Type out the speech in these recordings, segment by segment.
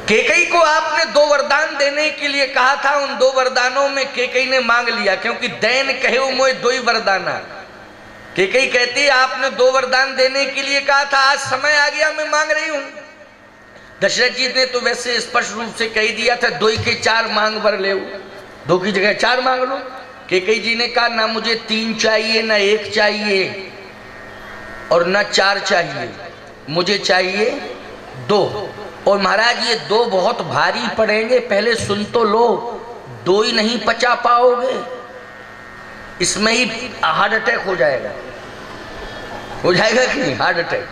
कैकेयी को आपने 2 वरदान देने के लिए कहा था। उन 2 वरदानों में कैकेयी ने मांग लिया, क्योंकि दैन कहे मोए 2 ही वरदाना। कैकेयी कहती है आपने 2 वरदान देने के लिए कहा था, आज समय आ गया, मैं मांग रही हूं। दशरथ जी ने तो वैसे स्पष्ट रूप से कह दिया था 2 के 4 मांग बर ले, 2 की जगह 4 मांग लो। कैकेयी जी ने कहा ना मुझे 3 चाहिए, ना 1 चाहिए और ना 4 चाहिए, मुझे चाहिए 2। और महाराज ये 2 बहुत भारी पड़ेंगे, पहले सुन तो लो, 2 ही नहीं पचा पाओगे, इसमें ही हार्ट अटैक हो जाएगा कि नहीं हार्ट अटैक।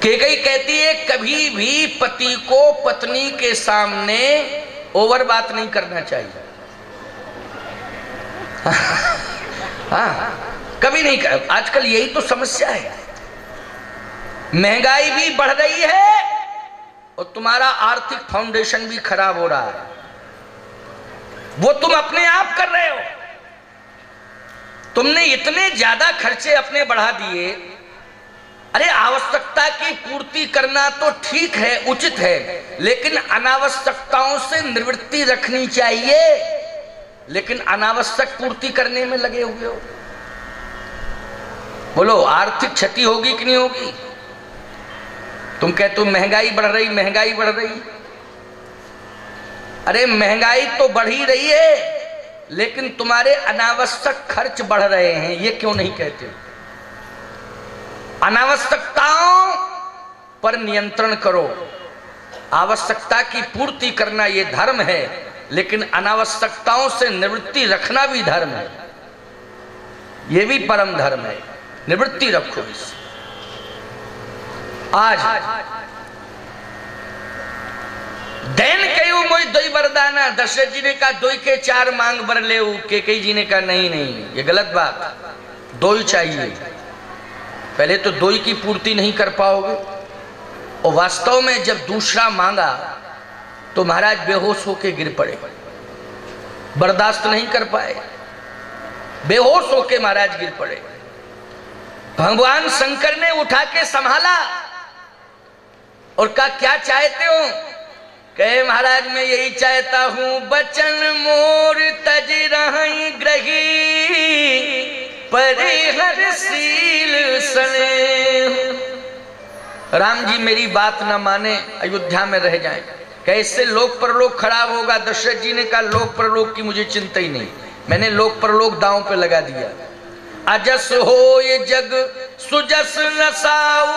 कैकेयी कहती है कभी भी पति को पत्नी के सामने ओवर बात नहीं करना चाहिए। हाँ, कभी नहीं कर। आजकल यही तो समस्या है, महंगाई भी बढ़ रही है और तुम्हारा आर्थिक फाउंडेशन भी खराब हो रहा है। वो तुम अपने आप कर रहे हो। तुमने इतने ज्यादा खर्चे अपने बढ़ा दिए। अरे आवश्यकता की पूर्ति करना तो ठीक है, उचित है, लेकिन अनावश्यकताओं से निवृत्ति रखनी चाहिए। लेकिन अनावश्यक पूर्ति करने में लगे हुए हो। बोलो आर्थिक क्षति होगी कि नहीं होगी? तुम कहते हो महंगाई बढ़ रही, महंगाई बढ़ रही। अरे महंगाई तो बढ़ ही रही है, लेकिन तुम्हारे अनावश्यक खर्च बढ़ रहे हैं, ये क्यों नहीं कहते? अनावश्यकताओं पर नियंत्रण करो। आवश्यकता की पूर्ति करना ये धर्म है, लेकिन अनावश्यकताओं से निवृत्ति रखना भी धर्म है। ये भी परम धर्म है, निवृत्ति रखो इस। आज दैन कहो मोई 2 वरदाना। दशरथ जी ने कहा 2 के 4 मांग बर ले। कैकेयी जी ने कहा नहीं नहीं, ये गलत बात, 2 ही चाहिए। पहले तो 2 की पूर्ति नहीं कर पाओगे, और वास्तव में जब दूसरा मांगा तो महाराज बेहोश होके गिर पड़े, बर्दाश्त नहीं कर पाए, बेहोश होके महाराज गिर पड़े। भगवान शंकर ने उठा के संभाला और कहा क्या चाहते हो? कहे महाराज मैं यही चाहता हूं, बचन मोर तज रही ग्रही परिहरशील सने। राम जी मेरी बात न माने, अयोध्या में रह जाएं। कैसे लोक परलोक खराब होगा? दशरथ जी ने कहा लोक परलोक की मुझे चिंता ही नहीं, मैंने लोक परलोक दांव पे लगा दिया। अजस हो ये जग सुजस नसाऊ,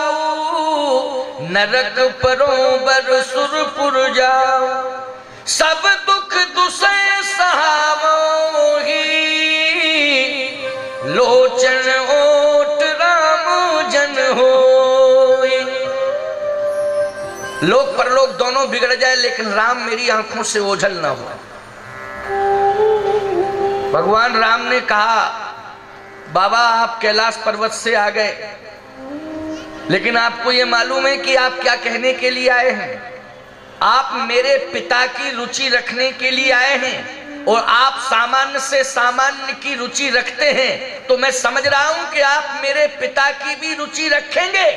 नरक परों बर सुरपुर जाओ। सब दुख दुसै सहावो ही, लोचन ओट राम जन हो। लोक परलोक दोनों बिगड़ जाए, लेकिन राम मेरी आंखों से ओझल ना हो। भगवान राम ने कहा बाबा आप कैलाश पर्वत से आ गए, लेकिन आपको यह मालूम है कि आप क्या कहने के लिए आए हैं? आप मेरे पिता की रुचि रखने के लिए आए हैं, और आप सामान्य से सामान्य की रुचि रखते हैं। तो मैं समझ रहा हूं कि आप मेरे पिता की भी रुचि रखेंगे,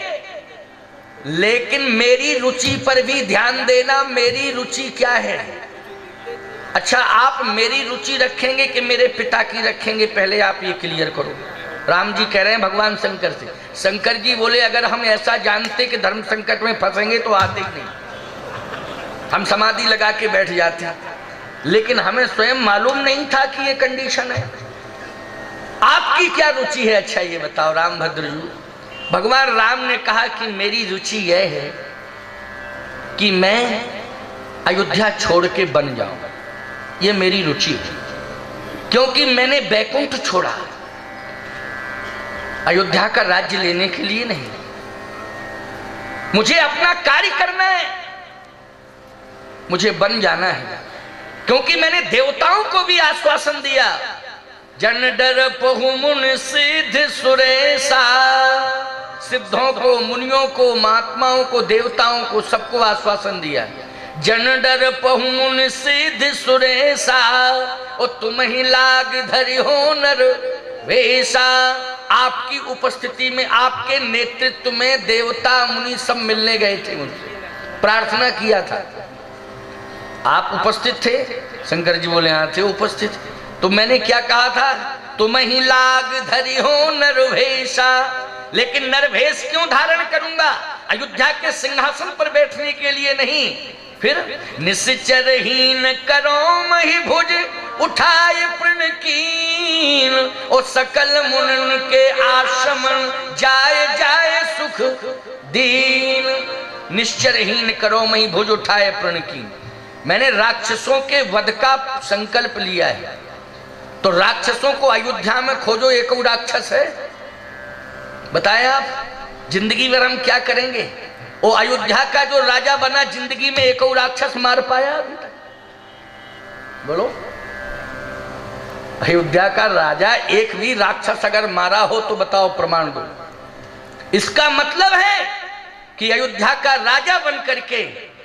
लेकिन मेरी रुचि पर भी ध्यान देना। मेरी रुचि क्या है? अच्छा आप मेरी रुचि रखेंगे कि मेरे पिता की रखेंगे? पहले आप ये क्लियर करो। राम जी कह रहे हैं भगवान शंकर से। शंकर जी बोले अगर हम ऐसा जानते कि धर्म संकट में फंसेंगे तो आते ही नहीं, हम समाधि लगा के बैठ जाते, लेकिन हमें स्वयं मालूम नहीं था कि ये कंडीशन है। आपकी क्या रुचि है? अच्छा ये बताओ राम भद्र जी। भगवान राम ने कहा कि मेरी रुचि यह है कि मैं अयोध्या छोड़ के बन जाऊं, ये मेरी रुचि है, क्योंकि मैंने बैकुंठ छोड़ा, अयोध्या का राज्य लेने के लिए नहीं। मुझे अपना कार्य करना है, मुझे बन जाना है, क्योंकि मैंने देवताओं को भी आश्वासन दिया, जन डर पहु मुन सिद्ध सुरेशा। सिद्धों को, मुनियों को, महात्माओं को, देवताओं को, सबको आश्वासन दिया, जन डर पहु मुन सिद्ध सुरेशा, और तुम ही लाग धरि हो नर वेशा। आपकी उपस्थिति में, आपके नेतृत्व में देवता मुनि सब मिलने गए थे उनसे। प्रार्थना किया था। आप उपस्थित थे? शंकर जी बोले हाँ थे उपस्थित। तो मैंने क्या कहा था? तुम ही लाग धरी हो नरभेशा। लेकिन नरभेश क्यों धारण करूंगा? अयोध्या के सिंहासन पर बैठने के लिए नहीं। फिर निश्चरहीन करो मही भुज उठाए प्रण कीन, और सकल मुनन के आश्रमन जाए जाए सुख दीन। निश्चरहीन करो मही भुज उठाए प्रण कीन। मैंने राक्षसों के वध का संकल्प लिया है। तो राक्षसों को अयोध्या में खोजो, एक और राक्षस है? बताएं आप, जिंदगी भर हम क्या करेंगे? वो अयोध्या का जो राजा बना, जिंदगी में एक और राक्षस मार पाया अभी तक? बोलो, अयोध्या का राजा एक भी राक्षस अगर मारा हो तो बताओ, प्रमाण दो। इसका मतलब है कि अयोध्या का राजा बन करके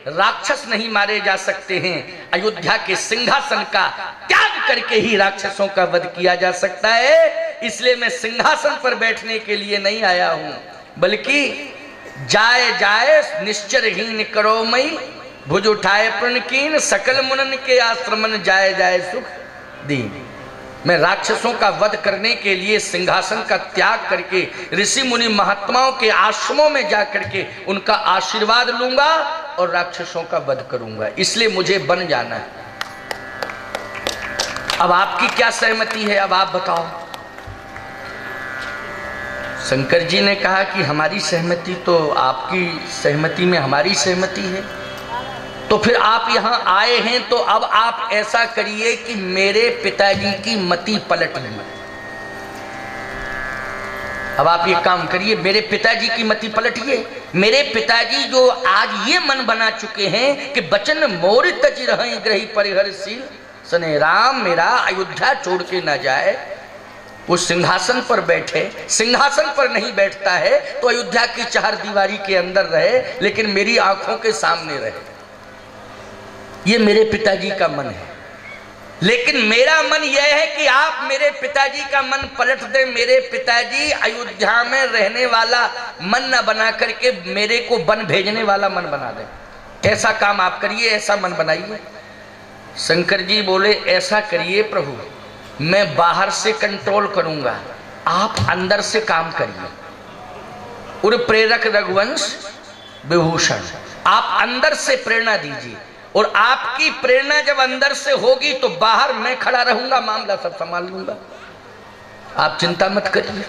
राक्षस नहीं मारे जा सकते हैं। अयोध्या के सिंहासन का त्याग करके ही राक्षसों का वध किया जा सकता है। इसलिए मैं सिंहासन पर बैठने के लिए नहीं आया हूं, बल्कि जाए जाए निश्चरहीन करो मई भुज उठाए प्रण कीन, सकल मुनन के आश्रमन जाए जाए सुख दीन। मैं राक्षसों का वध करने के लिए सिंहासन का त्याग करके ऋषि मुनि महात्माओं के आश्रमों में जाकर के उनका आशीर्वाद लूंगा और राक्षसों का वध करूंगा। इसलिए मुझे बन जाना है। अब आपकी क्या सहमति है? अब आप बताओ। शंकर जी ने कहा कि हमारी सहमति तो आपकी सहमति में हमारी सहमति है। तो फिर आप यहाँ आए हैं तो अब आप ऐसा करिए कि मेरे पिताजी की मति पलट लें। अब आप ये काम करिए, मेरे पिताजी की मति पलटिए। मेरे पिताजी जो आज ये मन बना चुके हैं कि बचन मोर तज रहे ग्रही परिहरशील, सने राम मेरा अयोध्या छोड़ के ना जाए। वो सिंहासन पर बैठे, सिंहासन पर नहीं बैठता है तो अयोध्या की चार दीवारी के अंदर रहे, लेकिन मेरी आंखों के सामने रहे। ये मेरे पिताजी का मन है। लेकिन मेरा मन यह है कि आप मेरे पिताजी का मन पलट दें। मेरे पिताजी अयोध्या में रहने वाला मन न बना करके मेरे को वन भेजने वाला मन बना दें। ऐसा काम आप करिए, ऐसा मन बनाइए। शंकर जी बोले ऐसा करिए प्रभु, मैं बाहर से कंट्रोल करूंगा, आप अंदर से काम करिए। उर प्रेरक रघुवंश विभूषण, आप अंदर से प्रेरणा दीजिए, और आपकी प्रेरणा जब अंदर से होगी तो बाहर मैं खड़ा रहूंगा, मामला सब संभाल लूंगा। आप चिंता मत करिए।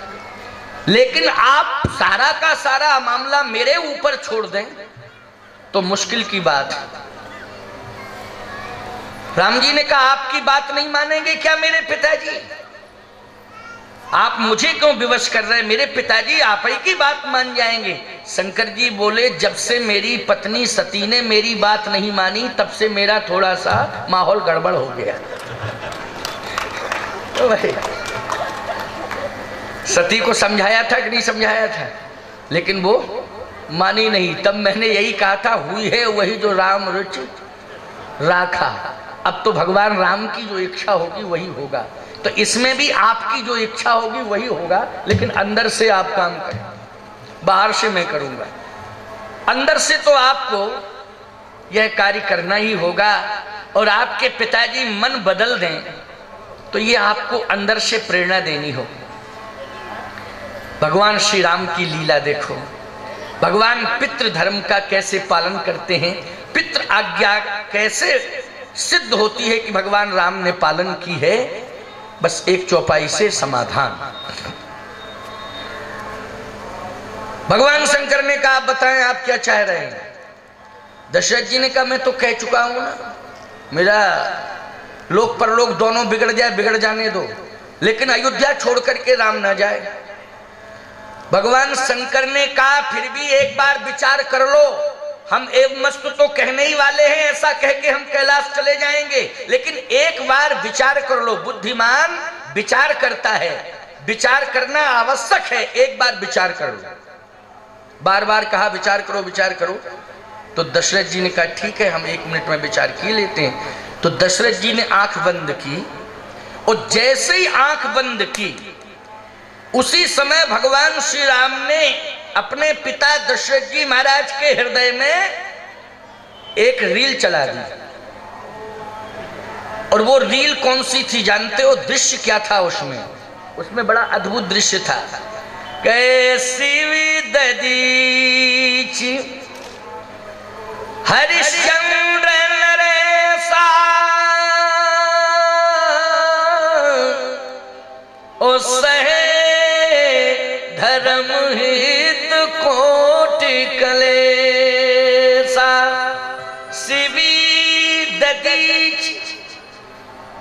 लेकिन आप सारा का सारा मामला मेरे ऊपर छोड़ दें तो मुश्किल की बात है। राम जी ने कहा आपकी बात नहीं मानेंगे क्या मेरे पिताजी? आप मुझे क्यों विवश कर रहे हैं? मेरे पिताजी आप ही की बात मान जाएंगे। शंकर जी बोले जब से मेरी पत्नी सती ने मेरी बात नहीं मानी तब से मेरा थोड़ा सा माहौल गड़बड़ हो गया। तो भाई सती को समझाया था कि नहीं समझाया था, लेकिन वो मानी नहीं। तब मैंने यही कहा था, हुई है वही जो राम रुचि राखा। अब तो भगवान राम की जो इच्छा होगी वही होगा। तो इसमें भी आपकी जो इच्छा होगी वही होगा, लेकिन अंदर से आप काम करें, बाहर से मैं करूंगा। अंदर से तो आपको यह कार्य करना ही होगा। और आपके पिताजी मन बदल दें तो ये आपको अंदर से प्रेरणा देनी हो। भगवान श्री राम की लीला देखो, भगवान पितृ धर्म का कैसे पालन करते हैं, पितृ आज्ञा कैसे सिद्ध होती है कि भगवान राम ने पालन की है। बस एक चौपाई से समाधान। भगवान शंकर ने कहा आप बताएं आप क्या चाह रहे हैं? दशरथ जी ने कहा मैं तो कह चुका हूं ना, मेरा लोक परलोक दोनों बिगड़ जाए, बिगड़ जाने दो, लेकिन अयोध्या छोड़ करके राम ना जाए। भगवान शंकर ने कहा फिर भी एक बार विचार कर लो। हम एवं मस्त तो कहने ही वाले हैं, ऐसा कह के हम कैलाश चले जाएंगे, लेकिन एक बार विचार कर लो। बुद्धिमान विचार करता है, विचार करना आवश्यक है। एक बार विचार कर लो। बार बार कहा विचार करो विचार करो। तो दशरथ जी ने कहा ठीक है हम 1 मिनट में विचार किए लेते हैं। तो दशरथ जी ने आंख बंद की, और जैसे ही आंख बंद की उसी समय भगवान श्री राम ने अपने पिता दशरथ जी महाराज के हृदय में एक रील चला दी। और वो रील कौन सी थी जानते हो? दृश्य क्या था उसमें? उसमें बड़ा अद्भुत दृश्य था। कैसी ददीच हरिश्चंद्र नरेसा ओ सहे धर्म हित कोटि कलेसा। शिवी ददीच,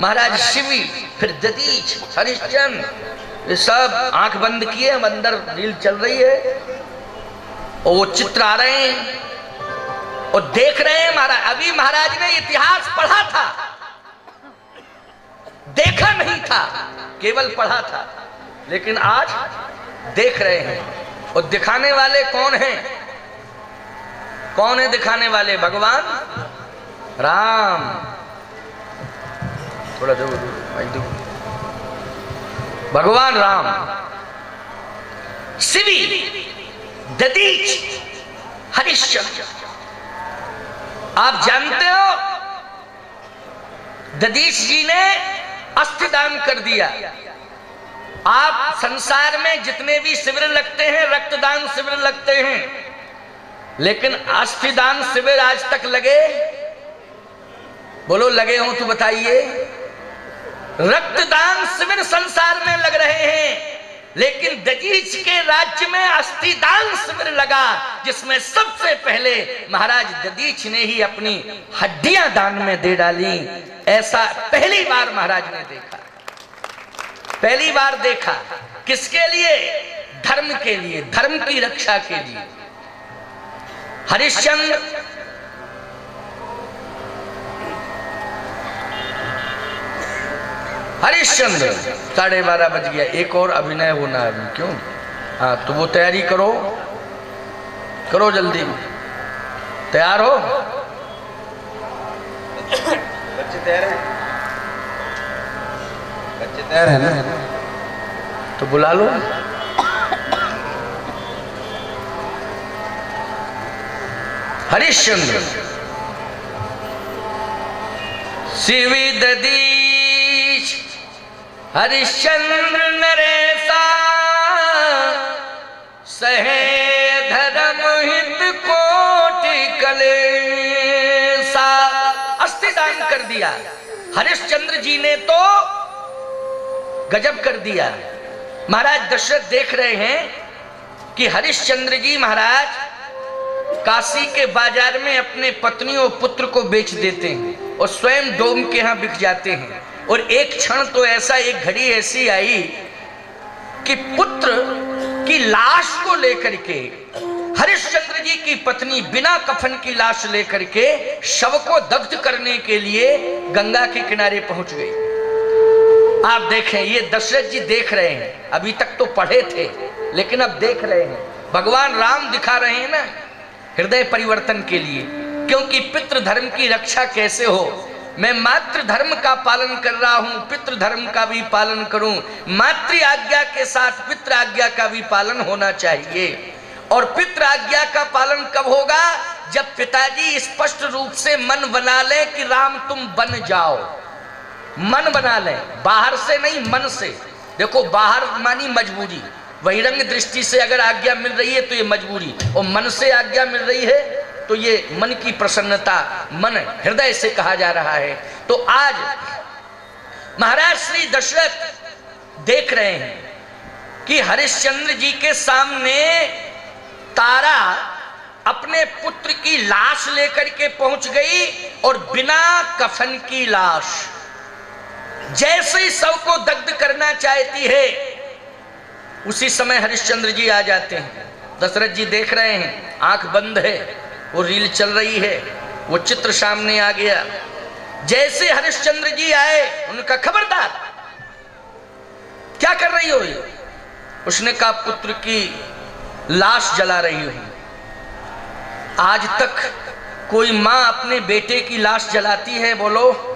महाराज शिवी, फिर ददीच, हरिश्चंद्र, ये सब आंख बंद किए, हम अंदर रील चल रही है और वो चित्र आ रहे हैं और देख रहे हैं। महाराज अभी महाराज ने इतिहास पढ़ा था, देखा नहीं था, केवल पढ़ा था, लेकिन आज देख रहे हैं। और दिखाने वाले कौन हैं? कौन है दिखाने वाले? भगवान राम। थोड़ा दूर भगवान राम। शिवी ददीच हरिश्चंद्र। आप जानते हो ददीच जी ने अस्थिदान कर दिया। आप संसार में जितने भी शिविर लगते हैं, रक्तदान शिविर लगते हैं, लेकिन अस्थिदान शिविर आज तक लगे? बोलो लगे हो तो बताइए। रक्तदान शिविर संसार में लग रहे हैं, लेकिन ददीच के राज्य में अस्थिदान शिविर लगा, जिसमें सबसे पहले महाराज ददीच ने ही अपनी हड्डियां दान में दे डाली। ऐसा पहली बार महाराज ने देखा, पहली बार देखा। किसके लिए? धर्म के लिए, धर्म की रक्षा के लिए। हरिश्चंद्र हरिश्चंद्र 12:30 बज गया, एक और अभिनय होना है अभी। क्यों? हाँ तो वो तैयारी करो, करो जल्दी। तैयार हो? बच्चे तैयार हैं? बच्चे तैयार हैं ना? तो बुला लो। हरिश्चंद्र शिवी ददीच हरिश्चंद्र नरेसा सहे धर्म हित कोटि कलेसा। अस्थिदान कर दिया हरिश्चंद्र जी ने, तो गजब कर दिया। महाराज दशरथ देख रहे हैं कि हरिश्चंद्र जी महाराज काशी के बाजार में अपने पत्नी और पुत्र को बेच देते हैं और स्वयं डोम के यहां बिक जाते हैं। और एक क्षण तो ऐसा, एक घड़ी ऐसी आई कि पुत्र की लाश को लेकर के हरिश्चंद्र जी की पत्नी बिना कफन की लाश लेकर के शव को दग्ध करने के लिए गंगा के किनारे पहुंच गई। आप देखें, ये दशरथ जी देख रहे हैं। अभी तक तो पढ़े थे, लेकिन अब देख रहे हैं। भगवान राम दिखा रहे हैं ना हृदय परिवर्तन के लिए। क्योंकि पितृ धर्म की रक्षा कैसे हो? मैं मातृ धर्म का पालन कर रहा हूं, पितृ धर्म का भी पालन करूं। मातृ आज्ञा के साथ पितृ आज्ञा का भी पालन होना चाहिए। और पितृ आज्ञा का पालन कब होगा? जब पिताजी स्पष्ट रूप से मन बना लें कि राम तुम बन जाओ। मन बना लें, बाहर से नहीं, मन से। देखो बाहर मानी मजबूरी, बहिरंग दृष्टि से अगर आज्ञा मिल रही है तो ये मजबूरी, और मन से आज्ञा मिल रही है तो ये मन की प्रसन्नता, मन हृदय से कहा जा रहा है। तो आज महाराज श्री दशरथ देख रहे हैं कि हरिश्चंद्र जी के सामने तारा अपने पुत्र की लाश लेकर के पहुंच गई, और बिना कफन की लाश, जैसे ही शव को दग्ध करना चाहती है, उसी समय हरिश्चंद्र जी आ जाते हैं। दशरथ जी देख रहे हैं, आंख बंद है, वो रील चल रही है, वो चित्र सामने आ गया। जैसे हरिश्चंद्र जी आए, उनका खबरदार, क्या कर रही हो ये? उसने कहा पुत्र की लाश जला रही हूं। आज तक कोई मां अपने बेटे की लाश जलाती है? बोलो।